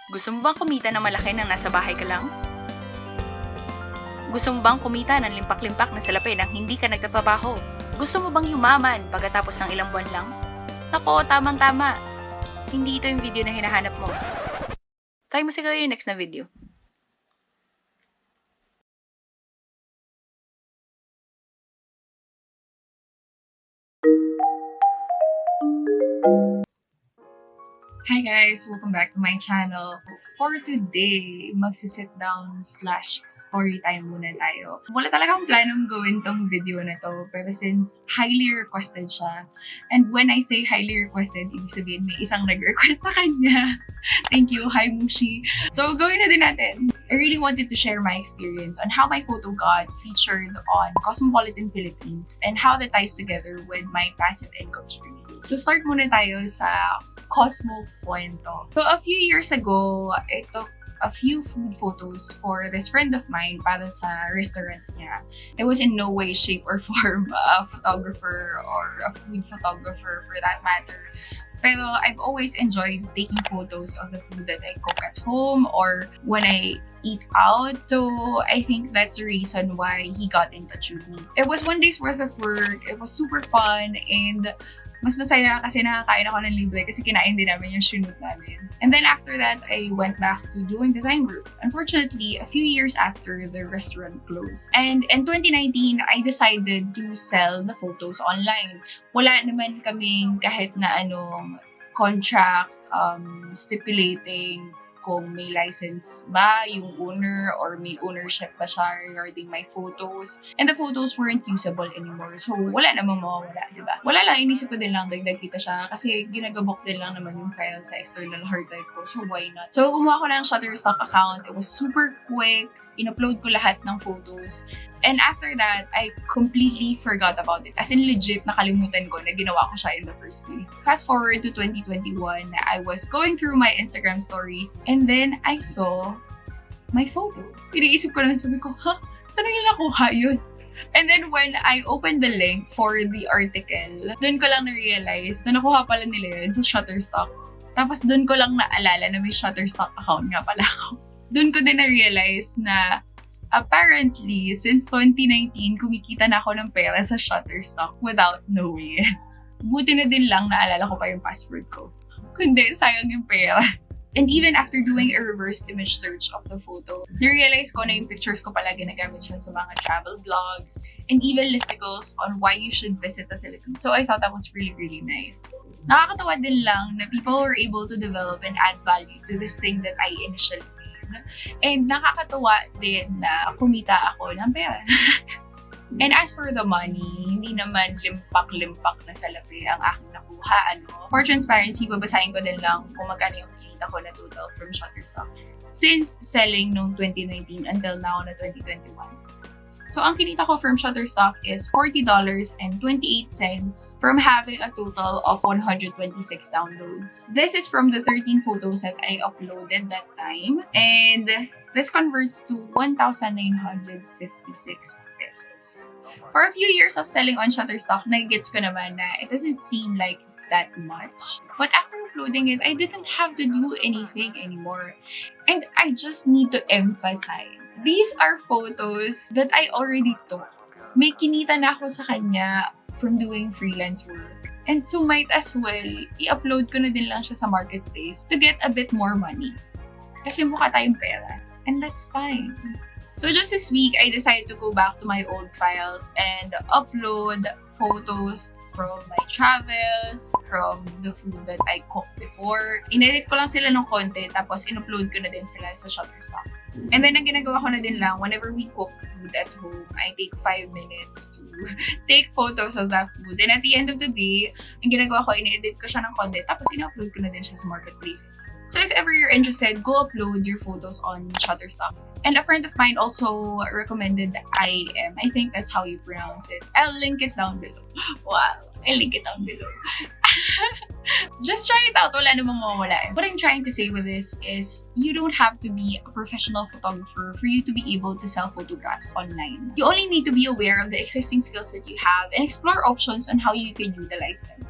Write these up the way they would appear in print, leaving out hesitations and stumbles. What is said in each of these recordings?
Gusto mo bang kumita ng malaki nang nasa bahay ka lang? Gusto mo bang kumita ng limpak-limpak na salapi nang hindi ka nagtatrabaho? Gusto mo bang yumaman pagkatapos ng ilang buwan lang? Nako, tamang-tama. Hindi ito yung video na hinahanap mo. Try mo siguro yung next na video. Hi guys! Welcome back to my channel. For today, magsisit down / story time muna tayo. Wala talagang planong gawin tong video na to, pero since highly requested siya, and when I say highly requested, ibig sabihin may isang nag-request sa kanya. Thank you, hi Mushi! So, gawin na din natin. I really wanted to share my experience on how my photo got featured on Cosmo Philippines and how that ties together with my passive income journey. So, start muna tayo sa Cosmo kwento. So, a few years ago, I took a few food photos for this friend of mine para sa restaurant niya. I was in no way, shape, or form a photographer or a food photographer for that matter. Pero I've always enjoyed taking photos of the food that I cook at home or when I eat out. So I think that's the reason why he got in touch with me. It was one day's worth of work. It was super fun and mas masaya kasi nakakain ako ng libre kasi kinain din namin yung shoot namin. And then after that, I went back to doing design group. Unfortunately, a few years after, the restaurant closed. And in 2019, I decided to sell the photos online. Wala naman kaming kahit na anong contract stipulating kung may license ba yung owner or may ownership ba siya regarding my photos. And the photos weren't usable anymore. So, wala namang mawawala, di ba? Wala lang, inisip ko din lang, dagdag kita siya kasi ginagabok din lang naman yung file sa external hard drive ko. So, why not? So, gumawa ko ng Shutterstock account. It was super quick. In-upload ko lahat ng photos. And after that, I completely forgot about it. As in, legit, nakalimutan ko na ginawa ko siya in the first place. Fast forward to 2021, I was going through my Instagram stories and then I saw my photo. Iniisip ko lang, sabi ko, saan nila nakuha yun? And then when I opened the link for the article, dun ko lang na-realize na nakuha pala nila yun sa Shutterstock. Tapos dun ko lang naalala na may Shutterstock account nga pala ako. Dun ko din na-realize na apparently, since 2019, kumikita na ako ng pera sa Shutterstock without knowing it. Buti na din lang naalala ko pa yung password ko. Kundi, sayang yung pera. And even after doing a reverse image search of the photo, na-realize ko na yung pictures ko pala ginagamit siya sa mga travel vlogs and even listicles on why you should visit the Philippines. So I thought that was really, really nice. Nakakatawa din lang na people were able to develop and add value to this thing that I initially made. And nakakatuwa din na kumita ako ng pera. And as for the money, hindi naman limpak-limpak na salapi ang aking nakuha. For transparency, babasahin ko din lang kung magkano yung kinita ko na total from Shutterstock since selling noong 2019 until now na 2021. So, ang kinita ko from Shutterstock is $40.28 from having a total of 126 downloads. This is from the 13 photos that I uploaded that time. And this converts to 1,956 pesos. For a few years of selling on Shutterstock, nagigets ko naman na it doesn't seem like it's that much. But after uploading it, I didn't have to do anything anymore. And I just need to emphasize, these are photos that I already took. May kinita na ako sa kanya from doing freelance work. And so might as well, i-upload ko na din lang siya sa marketplace to get a bit more money. Kasi mukha tayong pera. And that's fine. So just this week, I decided to go back to my old files and upload photos from my travels, from the food that I cooked before. Inedit ko lang sila ng konti, tapos in-upload ko na din sila sa Shutterstock. And then, ang ginagawa ko na din lang, whenever we cook food at home, I take 5 minutes to take photos of that food. And at the end of the day, ang ginagawa ko, in-edit ko siya ng konti, tapos in-upload ko na din siya sa marketplaces. So if ever you're interested, go upload your photos on Shutterstock. And a friend of mine also recommended IM. I think that's how you pronounce it. I'll link it down below. Wow, I'll link it down below. Just try it out. Wala namang mawawala. What I'm trying to say with this is you don't have to be a professional photographer for you to be able to sell photographs online. You only need to be aware of the existing skills that you have and explore options on how you can utilize them.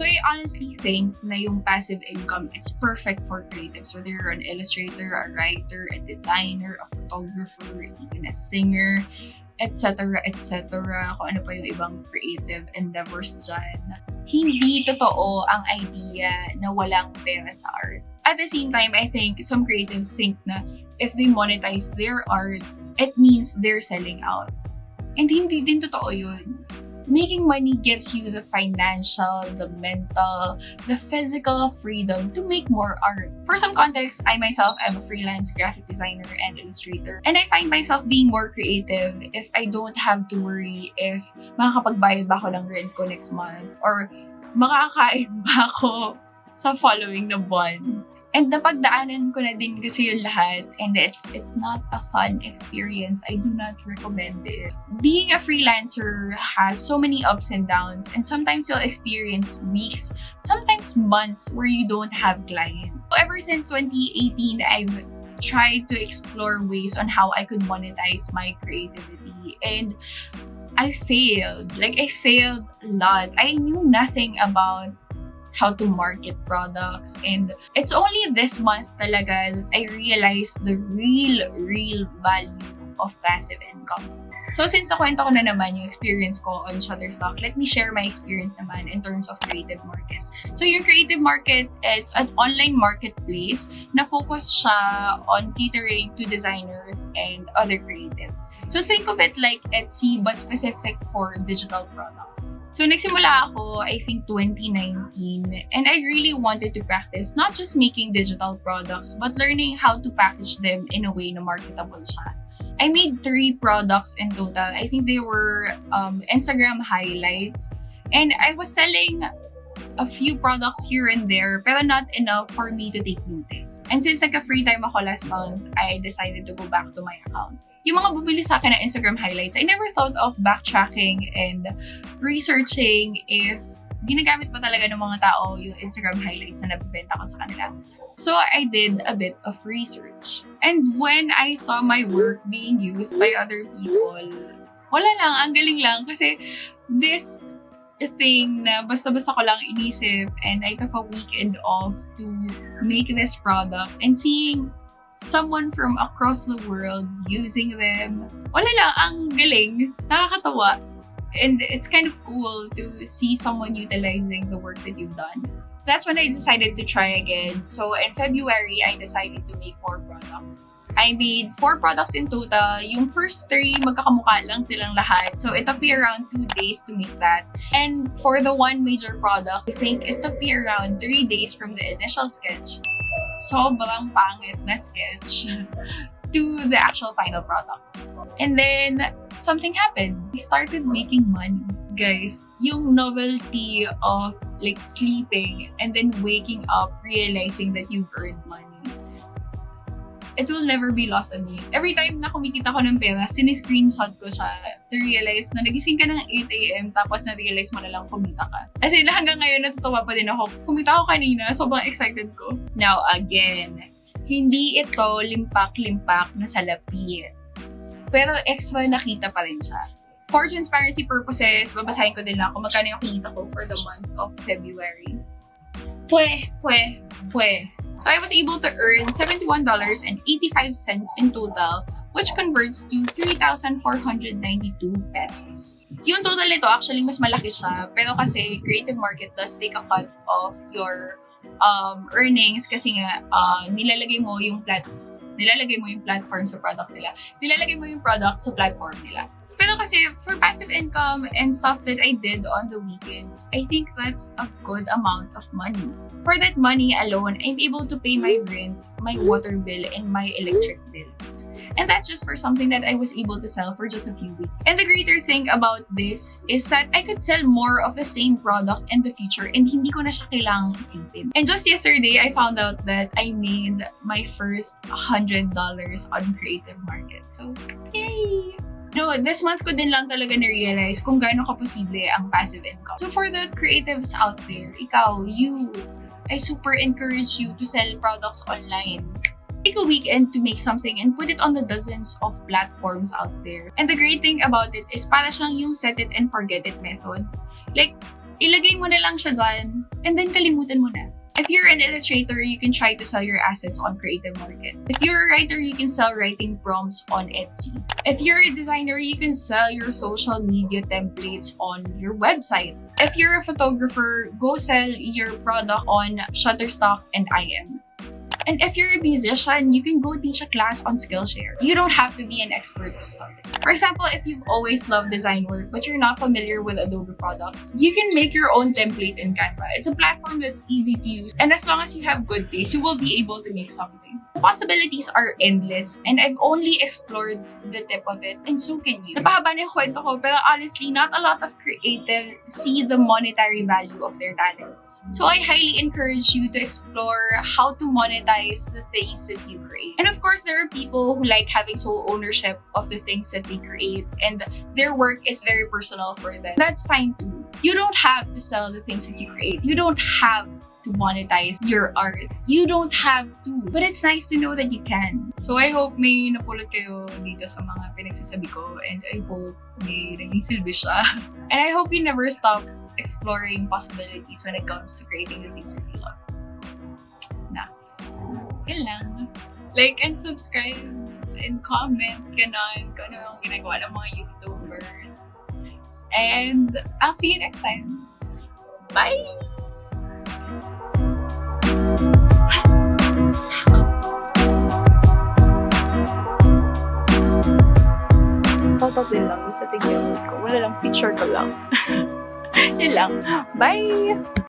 So I honestly think na yung passive income, it's perfect for creatives. Whether you're an illustrator, a writer, a designer, a photographer, even a singer, etc. etc. Kung ano pa yung ibang creative endeavors dyan. Hindi totoo ang idea na walang pera sa art. At the same time, I think some creatives think na if they monetize their art, it means they're selling out. And hindi din totoo yun. Making money gives you the financial, the mental, the physical freedom to make more art. For some context, I myself am a freelance graphic designer and illustrator. And I find myself being more creative if I don't have to worry if makakapagbayad ba ako ng rent ko next month or makakain ba ako sa following na buwan. And napagdaanan ko na din kasi yung lahat, and it's not a fun experience. I do not recommend it. Being a freelancer has so many ups and downs, and sometimes you'll experience weeks, sometimes months where you don't have clients. So ever since 2018, I've tried to explore ways on how I could monetize my creativity, and I failed. Like, I failed a lot. I knew nothing about how to market products, and it's only this month talaga that I realized the real value of passive income. So since nakwento ko na naman yung experience ko on Shutterstock, let me share my experience naman in terms of creative market. So yung creative market, it's an online marketplace na focus siya on catering to designers and other creatives. So think of it like Etsy but specific for digital products. So nagsimula ako, I think 2019, and I really wanted to practice not just making digital products but learning how to package them in a way na marketable siya. I made 3 products in total. I think they were Instagram highlights. And I was selling a few products here and there, pero not enough for me to take notice. And since nagka-free time ako last month, I decided to go back to my account. Yung mga bumili sa akin ng Instagram highlights, I never thought of backtracking and researching if ginagamit pa talaga ng mga tao yung Instagram highlights na nabibenta ko sa kanila. So I did a bit of research. And when I saw my work being used by other people, wala lang, ang galing lang. Kasi this thing na basta-basta ko lang inisip, and I took a weekend off to make this product, and seeing someone from across the world using them, wala lang, ang galing, nakakatawa. And it's kind of cool to see someone utilizing the work that you've done. That's when I decided to try again. So in February, I decided to make 4 products. I made 4 products in total. Yung first 3, magkakamukha lang silang lahat. So it took me around 2 days to make that. And for the one major product, I think it took me around 3 days from the initial sketch, sobrang pangit na sketch, to the actual final product. And then, something happened. I started making money. Guys, yung novelty of like sleeping and then waking up realizing that you've earned money, it will never be lost on me. Every time na kumikita ko ng pera, siniscreenshot ko siya to realize na nagising ka ng 8 a.m. tapos na-realize mo na lang kumita ka. As in, hanggang ngayon natutuwa pa din ako. Kumita ako kanina, sobrang excited ko. Now again, hindi ito limpak-limpak na salapi. Pero extra nakita pa rin siya. For transparency purposes, babasahin ko din lang kung magkano yung kinita ko for the month of February. So I was able to earn $71.85 in total, which converts to 3,492 pesos. Yung total nito, actually, mas malaki siya. Pero kasi creative market does take a cut of your earnings kasi nga nilalagay mo yung platform sa products nila. Nilalagay mo yung product sa platform nila. Pero kasi for passive income and stuff that I did on the weekends, I think that's a good amount of money. For that money alone, I'm able to pay my rent, my water bill, and my electric bill. And that's just for something that I was able to sell for just a few weeks. And the greater thing about this is that I could sell more of the same product in the future and hindi ko na siya kailangang isipin. And just yesterday, I found out that I made my first $100 on creative market. So, yay! No, this month ko din lang talaga na-realize kung gaano ka-posible ang passive income. So for the creatives out there, I super encourage you to sell products online. Take a weekend to make something and put it on the dozens of platforms out there. And the great thing about it is para siyang yung set it and forget it method. Like, ilagay mo na lang siya dyan, and then kalimutan mo na. If you're an illustrator, you can try to sell your assets on Creative Market. If you're a writer, you can sell writing prompts on Etsy. If you're a designer, you can sell your social media templates on your website. If you're a photographer, go sell your product on Shutterstock and IM. And if you're a musician, you can go teach a class on Skillshare. You don't have to be an expert to start. For example, if you've always loved design work but you're not familiar with Adobe products, you can make your own template in Canva. It's a platform that's easy to use, and as long as you have good taste, you will be able to make something. The possibilities are endless, and I've only explored the tip of it, and so can you. Napahaba na yung kwento ko, pero honestly, not a lot of creative see the monetary value of their talents. So I highly encourage you to explore how to monetize the things that you create. And of course, there are people who like having sole ownership of the things that they create, and their work is very personal for them. That's fine too. You don't have to sell the things that you create. You don't have to monetize your art. You don't have to. But it's nice to know that you can. So I hope may napulot kayo dito sa mga pinagsasabi ko, and I hope may naging silbi siya. And I hope you never stop exploring possibilities when it comes to creating the things that you love. That's yun lang. Like and subscribe and comment ganon kung ano yung ginagawa ng mga YouTubers. And I'll see you next time. Bye! Shoutout din lang sa tigyan ko. Wala lang, feature ko lang. Yun lang. Bye!